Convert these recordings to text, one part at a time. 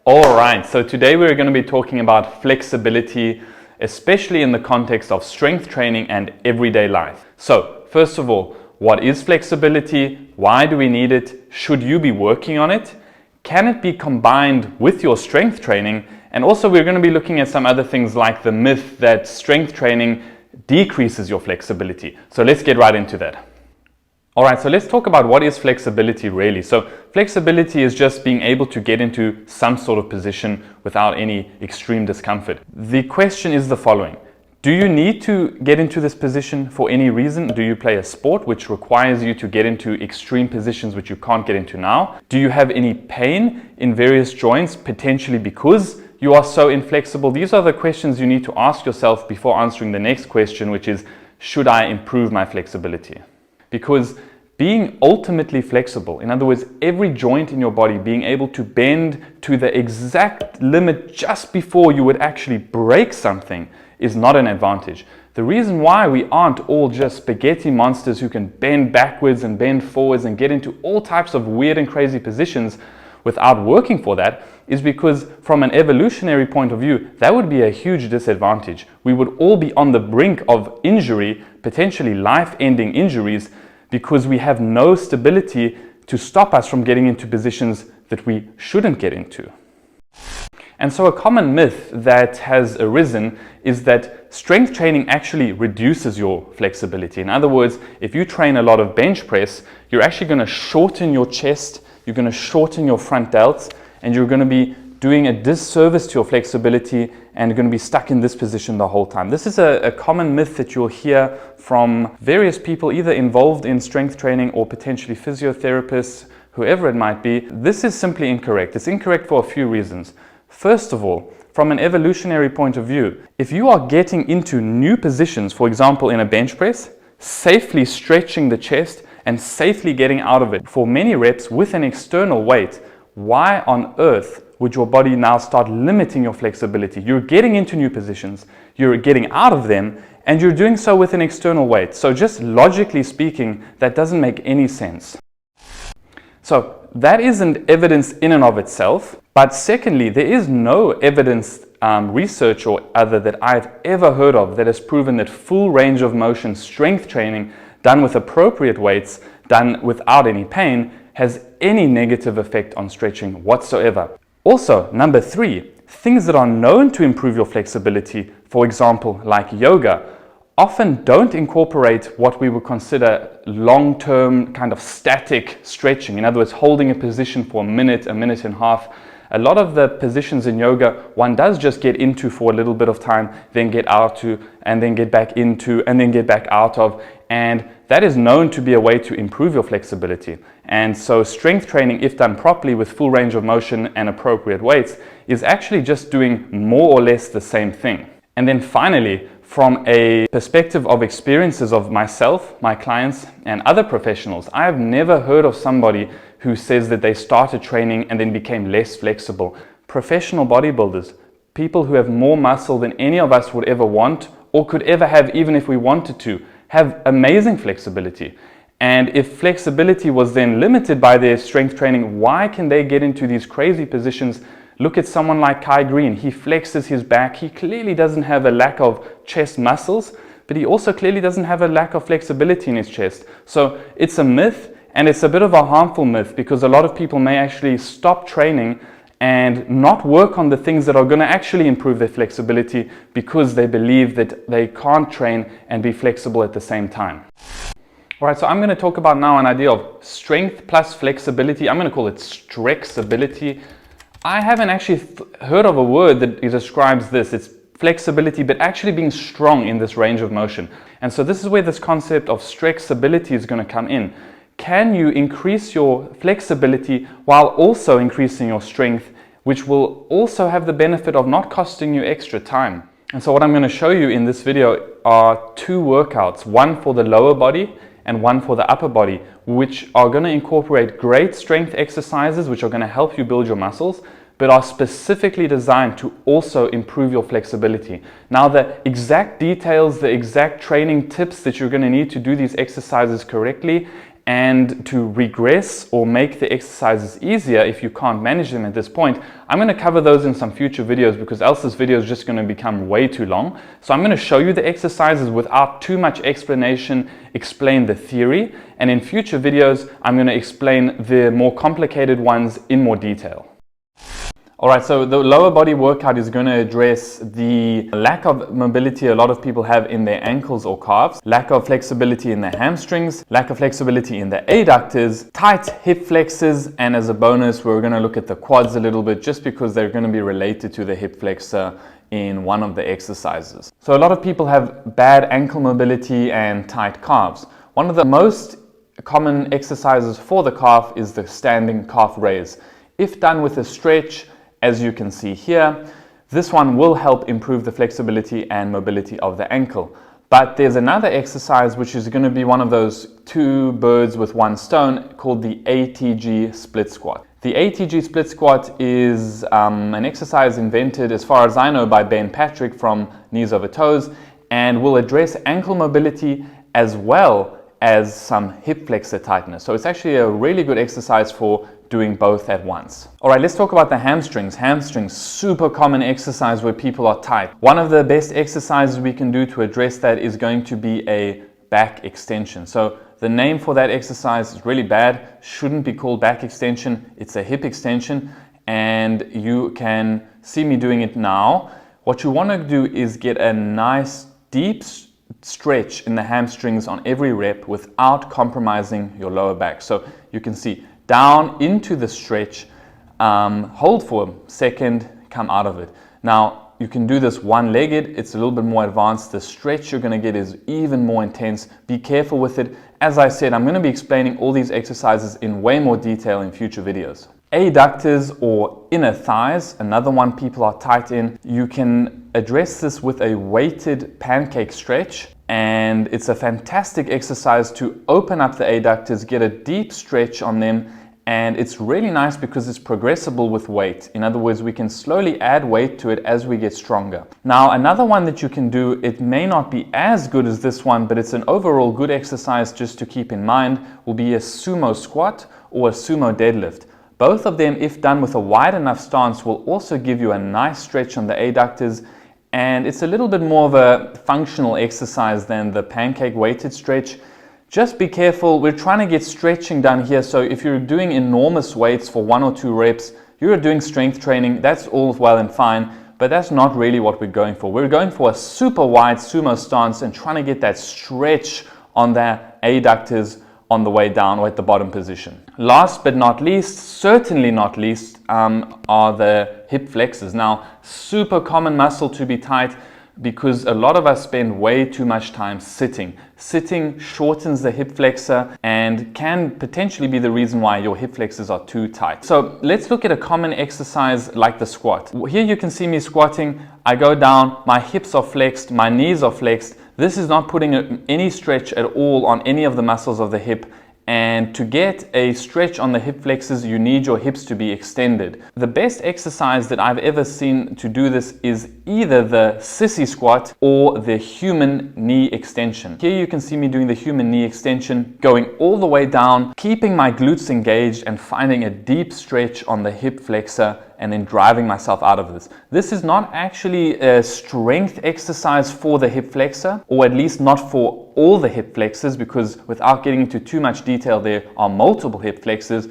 Alright, so today we're going to be talking about flexibility, especially in the context of strength training and everyday life. So, first of all, what is flexibility? Why do we need it? Should you be working on it? Can it be combined with your strength training? And also we're going to be looking at some other things like the myth that strength training decreases your flexibility. So let's get right into that. Alright, so let's talk about what is flexibility really. So flexibility is just being able to get into some sort of position without any extreme discomfort. The question is the following. Do you need to get into this position for any reason? Do you play a sport which requires you to get into extreme positions which you can't get into now? Do you have any pain in various joints, potentially because you are so inflexible? These are the questions you need to ask yourself before answering the next question, which is, should I improve my flexibility? Because being ultimately flexible, in other words, every joint in your body being able to bend to the exact limit just before you would actually break something is not an advantage. The reason why we aren't all just spaghetti monsters who can bend backwards and bend forwards and get into all types of weird and crazy positions without working for that is because from an evolutionary point of view, that would be a huge disadvantage. We would all be on the brink of injury, potentially life-ending injuries, because we have no stability to stop us from getting into positions that we shouldn't get into. And so a common myth that has arisen is that strength training actually reduces your flexibility. In other words, if you train a lot of bench press, you're actually going to shorten your chest, you're going to shorten your front delts, and you're going to be doing a disservice to your flexibility and you're going to be stuck in this position the whole time. This is a common myth that you'll hear from various people either involved in strength training or potentially physiotherapists, whoever it might be. This is simply incorrect. It's incorrect for a few reasons. First of all, from an evolutionary point of view, if you are getting into new positions, for example in a bench press, safely stretching the chest and safely getting out of it for many reps with an external weight, why on earth would your body now start limiting your flexibility? You're getting into new positions, you're getting out of them, and you're doing so with an external weight. So just logically speaking, that doesn't make any sense. So that isn't evidence in and of itself. But secondly, there is no evidence, research or other that I've ever heard of that has proven that full range of motion strength training done with appropriate weights, done without any pain, has any negative effect on stretching whatsoever. Also, number 3, things that are known to improve your flexibility, for example, like yoga, often don't incorporate what we would consider long-term kind of static stretching. In other words, holding a position for a minute and a half. A lot of the positions in yoga, one does just get into for a little bit of time, then get out to, and then get back into, and then get back out of. And that is known to be a way to improve your flexibility. And so strength training, if done properly with full range of motion and appropriate weights, is actually just doing more or less the same thing. And then finally, from a perspective of experiences of myself, my clients, and other professionals, I have never heard of somebody who says that they started training and then became less flexible. Professional bodybuilders, people who have more muscle than any of us would ever want or could ever have even if we wanted to, have amazing flexibility. And if flexibility was then limited by their strength training, why can they get into these crazy positions? Look at someone like Kai Green. He flexes his back. He clearly doesn't have a lack of chest muscles, but he also clearly doesn't have a lack of flexibility in his chest. So it's a myth, and it's a bit of a harmful myth because a lot of people may actually stop training and not work on the things that are going to actually improve their flexibility because they believe that they can't train and be flexible at the same time. Alright, so I'm going to talk about now an idea of strength plus flexibility. I'm going to call it Strexability. I haven't actually heard of a word that describes this. It's flexibility, but actually being strong in this range of motion. And so this is where this concept of Strexability is going to come in. Can you increase your flexibility while also increasing your strength, which will also have the benefit of not costing you extra time? And so what I'm going to show you in this video are 2 workouts, one for the lower body and one for the upper body, which are going to incorporate great strength exercises, which are going to help you build your muscles, but are specifically designed to also improve your flexibility. Now, the exact details, the exact training tips that you're going to need to do these exercises correctly And to regress or make the exercises easier if you can't manage them at this point, I'm going to cover those in some future videos, because else this video is just going to become way too long. So I'm going to show you the exercises without too much explanation, explain the theory, and in future videos I'm going to explain the more complicated ones in more detail. Alright, so the lower body workout is going to address the lack of mobility a lot of people have in their ankles or calves, lack of flexibility in their hamstrings, lack of flexibility in the adductors, tight hip flexors, and as a bonus we're going to look at the quads a little bit, just because they're going to be related to the hip flexor in one of the exercises. So a lot of people have bad ankle mobility and tight calves. One of the most common exercises for the calf is the standing calf raise. If done with a stretch, as you can see here, this one will help improve the flexibility and mobility of the ankle. But there's another exercise which is going to be one of those two birds with one stone, called the ATG split squat. The ATG split squat is an exercise invented, as far as I know, by Ben Patrick from Knees Over Toes, and will address ankle mobility as well as some hip flexor tightness. So it's actually a really good exercise for doing both at once. Alright, let's talk about the hamstrings. Hamstrings, super common exercise where people are tight. One of the best exercises we can do to address that is going to be a back extension. So the name for that exercise is really bad, shouldn't be called back extension, it's a hip extension, and you can see me doing it now. What you want to do is get a nice deep stretch in the hamstrings on every rep without compromising your lower back. So you can see down into the stretch, hold for a second, come out of it. Now you can do this one-legged, it's a little bit more advanced. The stretch you're going to get is even more intense. Be careful with it. As I said, I'm going to be explaining all these exercises in way more detail in future videos. Adductors or inner thighs, another one people are tight in. You can address this with a weighted pancake stretch, and it's a fantastic exercise to open up the adductors, get a deep stretch on them, and it's really nice because it's progressible with weight. In other words, we can slowly add weight to it as we get stronger. Now, another one that you can do, it may not be as good as this one, but it's an overall good exercise just to keep in mind, will be a sumo squat or a sumo deadlift. Both of them, if done with a wide enough stance, will also give you a nice stretch on the adductors, and it's a little bit more of a functional exercise than the pancake weighted stretch. Just be careful, we're trying to get stretching done here, so if you're doing enormous weights for 1 or 2 reps, you're doing strength training, that's all well and fine, but that's not really what we're going for. We're going for a super wide sumo stance and trying to get that stretch on the adductors on the way down or at the bottom position. Last but not least, certainly not least, are the hip flexors. Now, super common muscle to be tight because a lot of us spend way too much time sitting. Sitting shortens the hip flexor and can potentially be the reason why your hip flexors are too tight. So let's look at a common exercise like the squat. Here you can see me squatting. I go down, my hips are flexed, my knees are flexed. This is not putting any stretch at all on any of the muscles of the hip. And to get a stretch on the hip flexors, you need your hips to be extended. The best exercise that I've ever seen to do this is either the sissy squat or the human knee extension. Here you can see me doing the human knee extension, going all the way down, keeping my glutes engaged and finding a deep stretch on the hip flexor and then driving myself out of this. This is not actually a strength exercise for the hip flexor, or at least not for all the hip flexors, because without getting into too much detail, there are multiple hip flexors,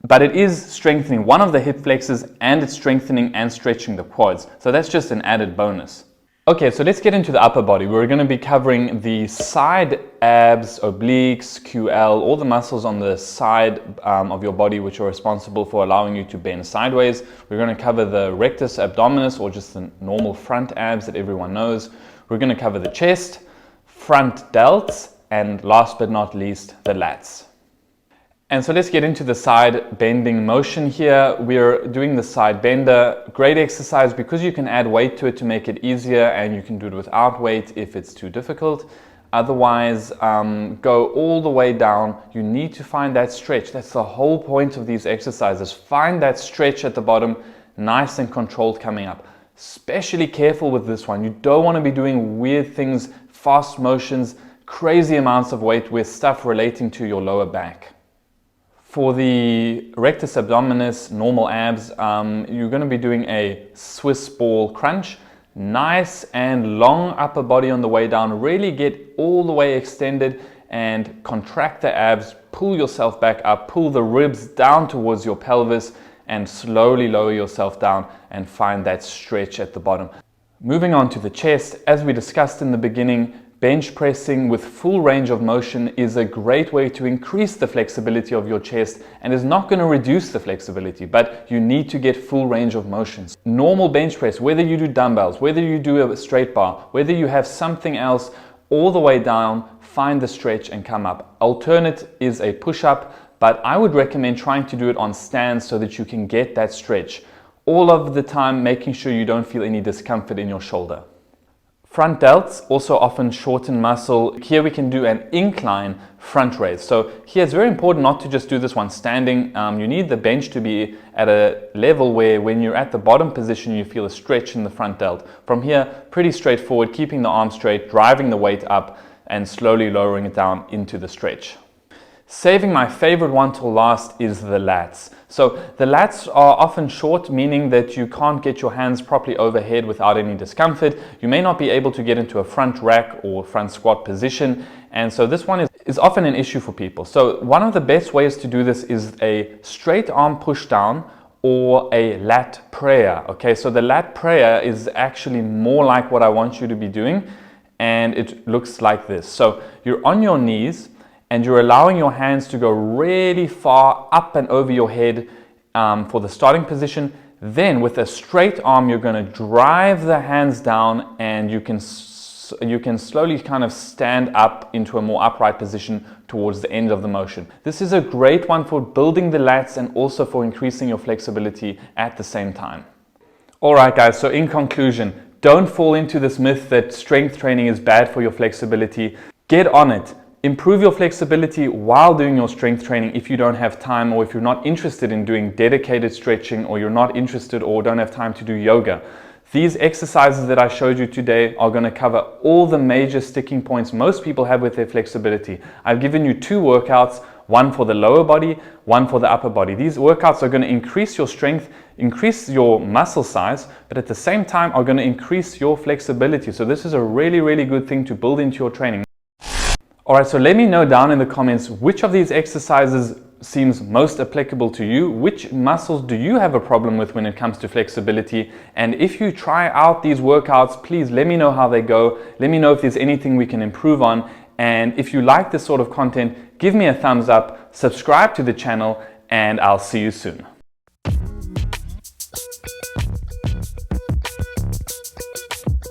but it is strengthening one of the hip flexors and it's strengthening and stretching the quads. So that's just an added bonus. Okay, so let's get into the upper body. We're going to be covering the side abs, obliques, QL, all the muscles on the side of your body which are responsible for allowing you to bend sideways. We're going to cover the rectus abdominus, or just the normal front abs that everyone knows. We're going to cover the chest, front delts, and last but not least, the lats. And so let's get into the side bending motion here. We're doing the side bender. Great exercise because you can add weight to it to make it easier, and you can do it without weight if it's too difficult. Otherwise, go all the way down. You need to find that stretch. That's the whole point of these exercises. Find that stretch at the bottom, nice and controlled coming up. Especially careful with this one. You don't want to be doing weird things, fast motions. crazy amounts of weight with stuff relating to your lower back. For the rectus abdominis, normal abs, you're going to be doing a Swiss ball crunch. Nice and long upper body on the way down. Really get all the way extended and contract the abs. Pull yourself back up. Pull the ribs down towards your pelvis and slowly lower yourself down and find that stretch at the bottom. Moving on to the chest, as we discussed in the beginning, bench pressing with full range of motion is a great way to increase the flexibility of your chest and is not going to reduce the flexibility, but you need to get full range of motions. Normal bench press, whether you do dumbbells, whether you do a straight bar, whether you have something else, all the way down, find the stretch and come up. Alternate is a push-up, but I would recommend trying to do it on stands so that you can get that stretch. All of the time, making sure you don't feel any discomfort in your shoulder. Front delts, also often shorten muscle. Here we can do an incline front raise. So here it's very important not to just do this one standing. You need the bench to be at a level where when you're at the bottom position, you feel a stretch in the front delt. From here, pretty straightforward, keeping the arm straight, driving the weight up and slowly lowering it down into the stretch. Saving my favorite one till last is the lats. So the lats are often short, meaning that you can't get your hands properly overhead without any discomfort. You may not be able to get into a front rack or front squat position. And so this one is often an issue for people. So one of the best ways to do this is a straight arm push down or a lat prayer. Okay, so the lat prayer is actually more like what I want you to be doing. And it looks like this. So you're on your knees, and you're allowing your hands to go really far up and over your head for the starting position. Then with a straight arm, you're going to drive the hands down and you can slowly kind of stand up into a more upright position towards the end of the motion. This is a great one for building the lats and also for increasing your flexibility at the same time. All right, guys, so in conclusion, don't fall into this myth that strength training is bad for your flexibility. Get on it. Improve your flexibility while doing your strength training if you don't have time, or if you're not interested in doing dedicated stretching, or you're not interested or don't have time to do yoga. These exercises that I showed you today are going to cover all the major sticking points most people have with their flexibility. I've given you 2 workouts, one for the lower body, one for the upper body. These workouts are going to increase your strength, increase your muscle size, but at the same time are going to increase your flexibility. So this is a really, really good thing to build into your training. Alright, so let me know down in the comments which of these exercises seems most applicable to you, which muscles do you have a problem with when it comes to flexibility, and if you try out these workouts, please let me know how they go, let me know if there's anything we can improve on, and if you like this sort of content, give me a thumbs up, subscribe to the channel, and I'll see you soon.